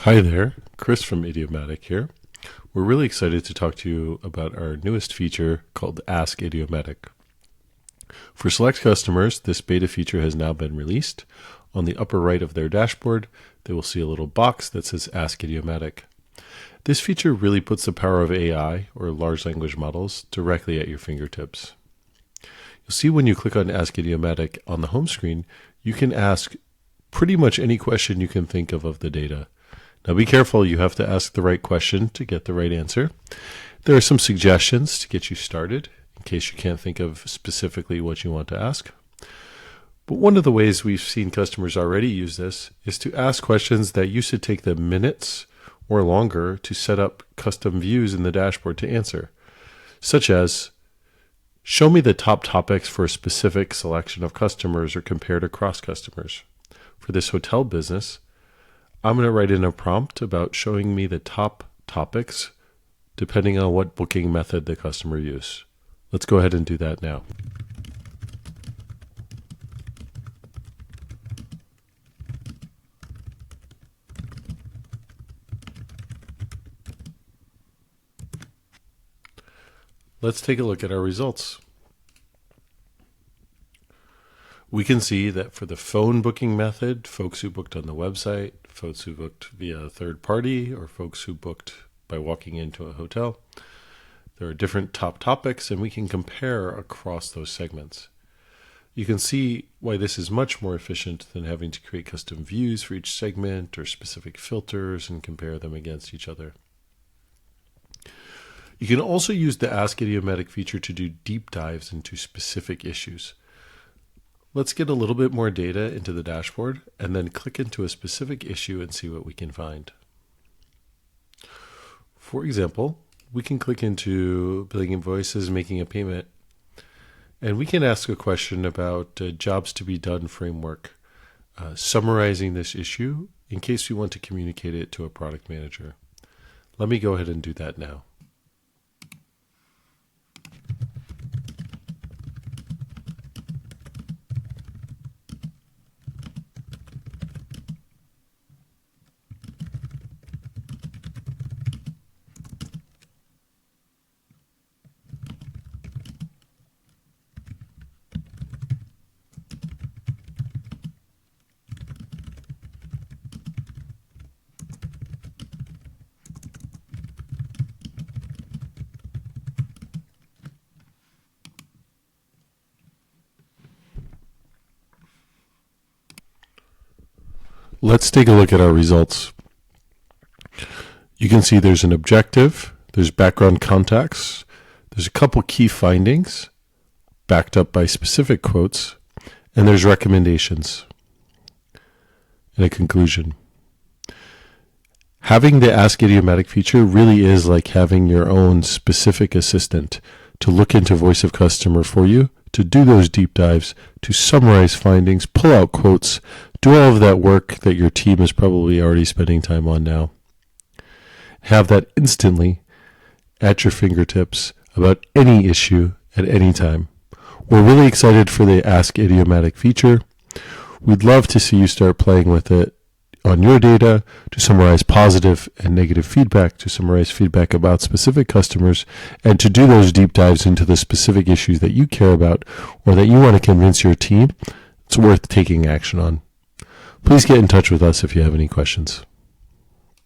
Hi there, Chris from Idiomatic here. We're really excited to talk to you about our newest feature called Ask Idiomatic. For select customers, this beta feature has now been released. On the upper right of their dashboard, they will see a little box that says Ask Idiomatic. This feature really puts the power of AI, or large language models, directly at your fingertips. You'll see when you click on Ask Idiomatic on the home screen, you can ask pretty much any question you can think of the data. Now be careful, you have to ask the right question to get the right answer. There are some suggestions to get you started in case you can't think of specifically what you want to ask. But one of the ways we've seen customers already use this is to ask questions that used to take them minutes or longer to set up custom views in the dashboard to answer, such as, show me the top topics for a specific selection of customers or compared across customers. For this hotel business, I'm going to write in a prompt about showing me the top topics depending on what booking method the customer used. Let's go ahead and do that now. Let's take a look at our results. We can see that for the phone booking method, folks who booked on the website, folks who booked via a third party, or folks who booked by walking into a hotel, there are different top topics, and we can compare across those segments. You can see why this is much more efficient than having to create custom views for each segment or specific filters and compare them against each other. You can also use the Ask Idiomatic feature to do deep dives into specific issues. Let's get a little bit more data into the dashboard and then click into a specific issue and see what we can find. For example, we can click into billing invoices, making a payment, and we can ask a question about jobs to be done framework, summarizing this issue in case we want to communicate it to a product manager. Let me go ahead and do that now. Let's take a look at our results. You can see there's an objective, there's background context, there's a couple key findings backed up by specific quotes, and there's recommendations and a conclusion. Having the Ask Idiomatic feature really is like having your own specific assistant to look into voice of customer for you, to do those deep dives, to summarize findings, pull out quotes, do all of that work that your team is probably already spending time on now. Have that instantly at your fingertips about any issue at any time. We're really excited for the Ask Idiomatic feature. We'd love to see you start playing with it on your data to summarize positive and negative feedback, to summarize feedback about specific customers, and to do those deep dives into the specific issues that you care about or that you want to convince your team it's worth taking action on. Please get in touch with us if you have any questions.